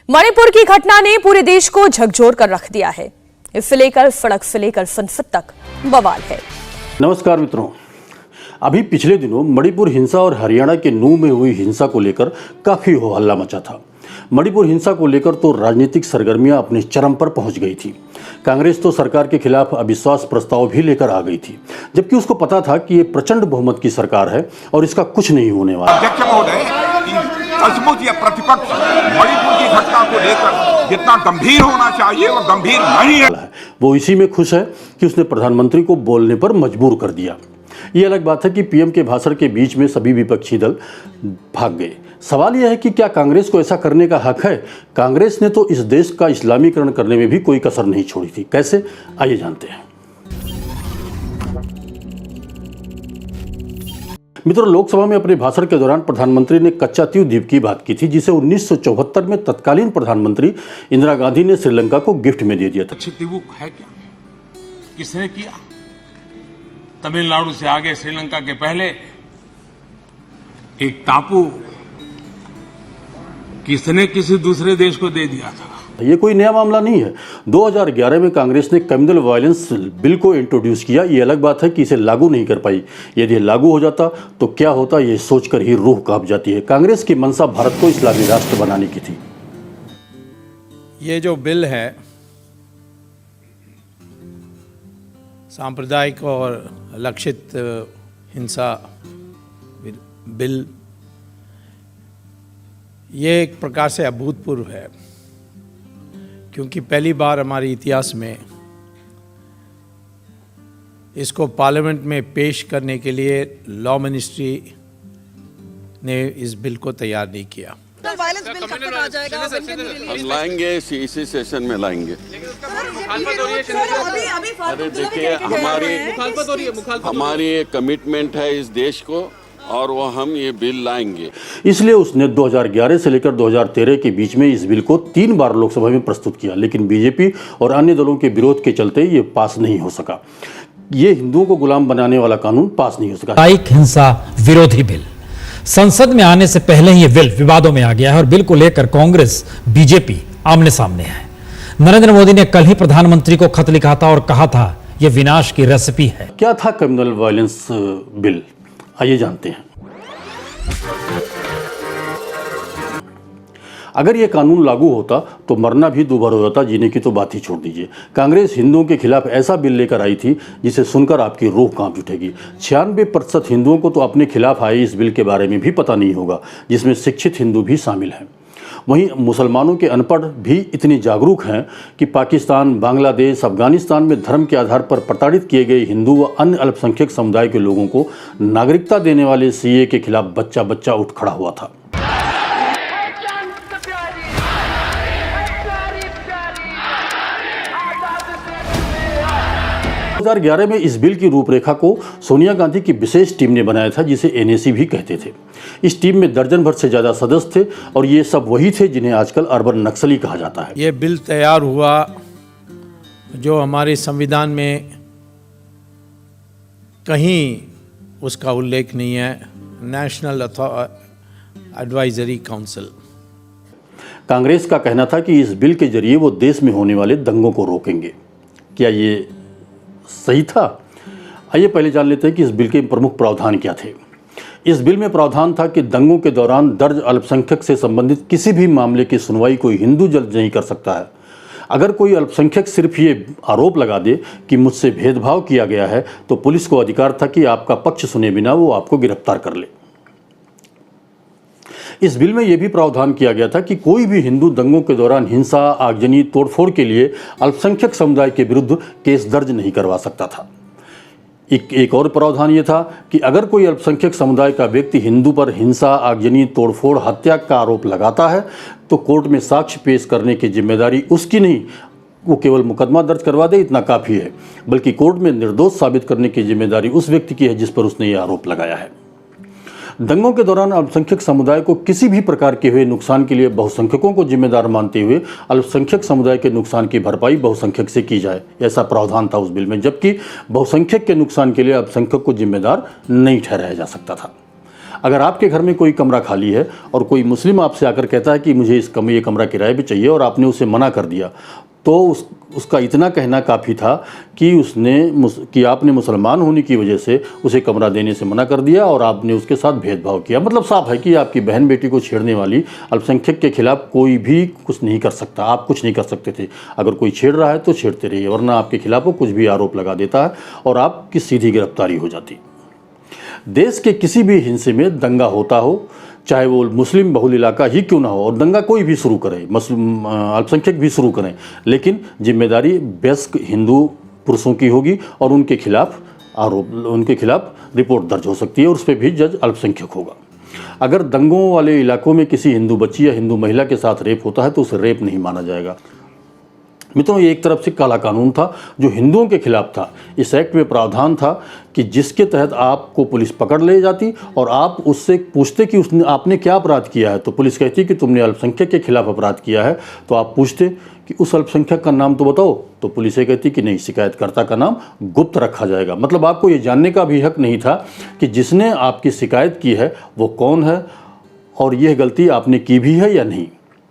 मणिपुर की घटना ने पूरे देश को झकझोर कर रख दिया है। इससे लेकर सड़क से लेकर संसद तक बवाल है। नमस्कार मित्रों, अभी पिछले दिनों मणिपुर हिंसा और हरियाणा के नूंह में हुई हिंसा को लेकर काफी हो हल्ला मचा था। मणिपुर हिंसा को लेकर तो राजनीतिक सरगर्मियां अपने चरम पर पहुंच गई थी। कांग्रेस तो सरकार के खिलाफ अविश्वास प्रस्ताव भी लेकर आ गई थी, जबकि उसको पता था कि ये प्रचंड बहुमत की सरकार है और इसका कुछ नहीं होने वाला। अध्यक्ष महोदय, सचमुच या प्रतिपक्ष मणिपुर की घटना को लेकर जितना गंभीर होना चाहिए वो गंभीर नहीं है। वो इसी में खुश है कि उसने प्रधानमंत्री को बोलने पर मजबूर कर दिया। ये अलग बात है कि पीएम के भाषण के बीच में सभी विपक्षी दल भाग गए। सवाल यह है कि क्या कांग्रेस को ऐसा करने का हक है? कांग्रेस ने तो इस देश का इस्लामीकरण करने में भी कोई कसर नहीं छोड़ी थी। कैसे, आइए जानते हैं। मित्रों, लोकसभा में अपने भाषण के दौरान प्रधानमंत्री ने कच्चातीव द्वीप की बात की थी, जिसे 1974 में तत्कालीन प्रधानमंत्री इंदिरा गांधी ने श्रीलंका को गिफ्ट में दे दिया था। द्वीप है क्या? किसने किया? तमिलनाडु से आगे श्रीलंका के पहले एक टापू किसने किसी दूसरे देश को दे दिया था। ये कोई नया मामला नहीं है। 2011 में कांग्रेस ने कम्युनल वायलेंस बिल को इंट्रोड्यूस किया। ये अलग बात है कि इसे लागू नहीं कर पाई। यदि लागू हो जाता तो क्या होता, ये सोचकर ही रूह कांप जाती है। कांग्रेस की मंशा भारत को इस्लामी राष्ट्र बनाने की थी। ये जो बिल है, सांप्रदायिक और लक्षित हिंसा बिल, ये एक प्रकार से अभूतपूर्व है, क्योंकि पहली बार हमारे इतिहास में इसको पार्लियामेंट में पेश करने के लिए लॉ मिनिस्ट्री ने इस बिल को तैयार नहीं किया। हम लाएंगे, इसी सेशन में लाएंगे। अरे देखिए, हमारी एक कमिटमेंट है इस देश को, और वो हम ये बिल लाएंगे। इसलिए उसने 2011 से लेकर 2013 के बीच में इस बिल को 3 बार लोकसभा में प्रस्तुत किया, लेकिन बीजेपी और अन्य दलों के विरोध के चलते ये पास नहीं हो सका। ये हिंदुओं को गुलाम बनाने वाला कानून पास नहीं हो सका। सामुदायिक हिंसा विरोधी बिल संसद में आने से पहले ही ये बिल विवादों में आ गया है और बिल को लेकर कांग्रेस बीजेपी आमने सामने है। नरेंद्र मोदी ने कल ही प्रधानमंत्री को खत लिखा था और कहा था यह विनाश की रेसिपी है। क्या था कम्युनल वायलेंस बिल? आइए जानते हैं। अगर यह कानून लागू होता तो मरना भी दोबारा हो जाता, जीने की तो बात ही छोड़ दीजिए। कांग्रेस हिंदुओं के खिलाफ ऐसा बिल लेकर आई थी जिसे सुनकर आपकी रूह कांप उठेगी। 96% हिंदुओं को तो अपने खिलाफ आए इस बिल के बारे में भी पता नहीं होगा, जिसमें शिक्षित हिंदू भी शामिल हैं। वहीं मुसलमानों के अनपढ़ भी इतनी जागरूक हैं कि पाकिस्तान, बांग्लादेश, अफगानिस्तान में धर्म के आधार पर प्रताड़ित किए गए हिंदू व अन्य अल्पसंख्यक समुदाय के लोगों को नागरिकता देने वाले सीए के खिलाफ बच्चा बच्चा उठ खड़ा हुआ था। 2011 में इस बिल की रूपरेखा को सोनिया गांधी की विशेष टीम ने बनाया था, जिसे एनएसी भी कहते थे। इस टीम में दर्जन भर से ज़्यादा सदस्य थे और ये सब वही थे जिन्हें आजकल अर्बन नक्सली कहा जाता है। ये बिल तैयार हुआ जो हमारे संविधान में कहीं उसका उल्लेख नहीं है, नेशनल एडवाइजरी काउंसिल। कांग्रेस का कहना था कि इस बिल के जरिए वो देश में होने वाले दंगों को रोकेंगे। क्या ये सही था? आइए पहले जान लेते हैं कि इस बिल के प्रमुख प्रावधान क्या थे। इस बिल में प्रावधान था कि दंगों के दौरान दर्ज अल्पसंख्यक से संबंधित किसी भी मामले की सुनवाई कोई हिंदू जज नहीं कर सकता है। अगर कोई अल्पसंख्यक सिर्फ ये आरोप लगा दे कि मुझसे भेदभाव किया गया है, तो पुलिस को अधिकार था कि आपका पक्ष सुने बिना वो आपको गिरफ्तार कर ले। इस बिल में यह भी प्रावधान किया गया था कि कोई भी हिंदू दंगों के दौरान हिंसा, आगजनी, तोड़फोड़ के लिए अल्पसंख्यक समुदाय के विरुद्ध केस दर्ज नहीं करवा सकता था। एक और प्रावधान ये था कि अगर कोई अल्पसंख्यक समुदाय का व्यक्ति हिंदू पर हिंसा, आगजनी, तोड़फोड़, हत्या का आरोप लगाता है तो कोर्ट में साक्ष्य पेश करने की जिम्मेदारी उसकी नहीं, वो केवल मुकदमा दर्ज करवा दे इतना काफ़ी है, बल्कि कोर्ट में निर्दोष साबित करने की जिम्मेदारी उस व्यक्ति की है जिस पर उसने ये आरोप लगाया है। दंगों के दौरान अल्पसंख्यक समुदाय को किसी भी प्रकार के हुए नुकसान के लिए बहुसंख्यकों को जिम्मेदार मानते हुए अल्पसंख्यक समुदाय के नुकसान की भरपाई बहुसंख्यक से की जाए, ऐसा प्रावधान था उस बिल में, जबकि बहुसंख्यक के नुकसान के लिए अल्पसंख्यक को जिम्मेदार नहीं ठहराया जा सकता था। अगर आपके घर में कोई कमरा खाली है और कोई मुस्लिम आपसे आकर कहता है कि मुझे ये कमरा किराए पे चाहिए और आपने उसे मना कर दिया, तो उसका इतना कहना काफ़ी था कि आपने मुसलमान होने की वजह से उसे कमरा देने से मना कर दिया और आपने उसके साथ भेदभाव किया। मतलब साफ है कि आपकी बहन बेटी को छेड़ने वाली अल्पसंख्यक के खिलाफ कोई भी कुछ नहीं कर सकता, आप कुछ नहीं कर सकते थे। अगर कोई छेड़ रहा है तो छेड़ते रहिए, वरना आपके खिलाफ वो कुछ भी आरोप लगा देता है और आपकी सीधी गिरफ्तारी हो जाती। देश के किसी भी हिस्से में दंगा होता हो, चाहे वो मुस्लिम बहुल इलाका ही क्यों ना हो, और दंगा कोई भी शुरू करे, मुस्लिम अल्पसंख्यक भी शुरू करें, लेकिन जिम्मेदारी वयस्क हिंदू पुरुषों की होगी और उनके खिलाफ रिपोर्ट दर्ज हो सकती है और उस पर भी जज अल्पसंख्यक होगा। अगर दंगों वाले इलाकों में किसी हिंदू बच्ची या हिंदू महिला के साथ रेप होता है तो उसे रेप नहीं माना जाएगा। मित्रों, ये एक तरफ से काला कानून था जो हिंदुओं के खिलाफ था। इस एक्ट में प्रावधान था कि जिसके तहत आपको पुलिस पकड़ ले जाती और आप उससे पूछते कि आपने क्या अपराध किया है, तो पुलिस कहती कि तुमने अल्पसंख्यक के खिलाफ अपराध किया है, तो आप पूछते कि उस अल्पसंख्यक का नाम तो बताओ, तो पुलिस ये कहती कि नहीं, शिकायतकर्ता का नाम गुप्त रखा जाएगा। मतलब आपको ये जानने का भी हक नहीं था कि जिसने आपकी शिकायत की है वो कौन है और यह गलती आपने की भी है या नहीं।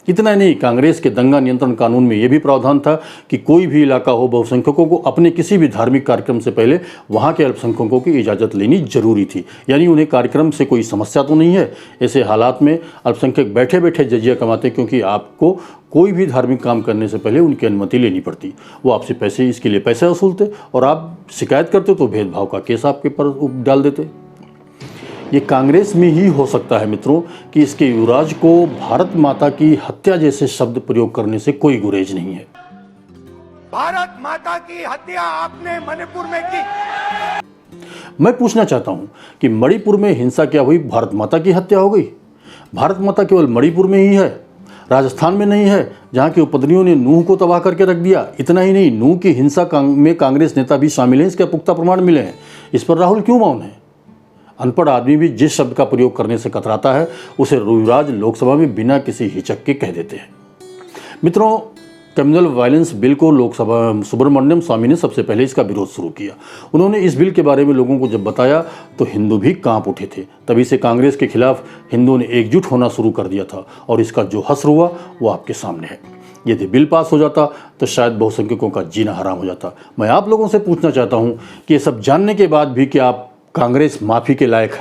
इतना नहीं, कांग्रेस के दंगा नियंत्रण कानून में यह भी प्रावधान था कि कोई भी इलाका हो, बहुसंख्यकों को अपने किसी भी धार्मिक कार्यक्रम से पहले वहाँ के अल्पसंख्यकों की इजाज़त लेनी जरूरी थी। यानी उन्हें कार्यक्रम से कोई समस्या तो नहीं है। ऐसे हालात में अल्पसंख्यक बैठे बैठे जजिया कमाते, क्योंकि आपको कोई भी धार्मिक काम करने से पहले उनकी अनुमति लेनी पड़ती। वो आपसे इसके लिए पैसे वसूलते और आप शिकायत करते तो भेदभाव का केस आपके पर डाल देते। ये कांग्रेस में ही हो सकता है मित्रों कि इसके युवराज को भारत माता की हत्या जैसे शब्द प्रयोग करने से कोई गुरेज नहीं है। भारत माता की हत्या आपने मणिपुर में की। मैं पूछना चाहता हूं कि मणिपुर में हिंसा क्या हुई, भारत माता की हत्या हो गई? भारत माता केवल मणिपुर में ही है, राजस्थान में नहीं है, जहां के उपद्रवियों ने नूह को तबाह करके रख दिया। इतना ही नहीं, नूह की हिंसा में कांग्रेस नेता भी शामिल हैं, इसके पुख्ता प्रमाण मिले हैं। इस पर राहुल क्यों मौन है? अनपढ़ आदमी भी जिस शब्द का प्रयोग करने से कतराता है उसे युवराज लोकसभा में बिना किसी हिचक के कह देते हैं। मित्रों, कम्युनल वायलेंस बिल को लोकसभा सुब्रमण्यम स्वामी ने सबसे पहले इसका विरोध शुरू किया। उन्होंने इस बिल के बारे में लोगों को जब बताया तो हिंदू भी कांप उठे थे। तभी से कांग्रेस के खिलाफ हिंदुओं ने एकजुट होना शुरू कर दिया था और इसका जो हश्र हुआ वो आपके सामने है। यदि बिल पास हो जाता तो शायद बहुसंख्यकों का जीना हराम हो जाता। मैं आप लोगों से पूछना चाहता हूँ कि ये सब जानने के बाद भी क्या आप कांग्रेस माफी के लायक है?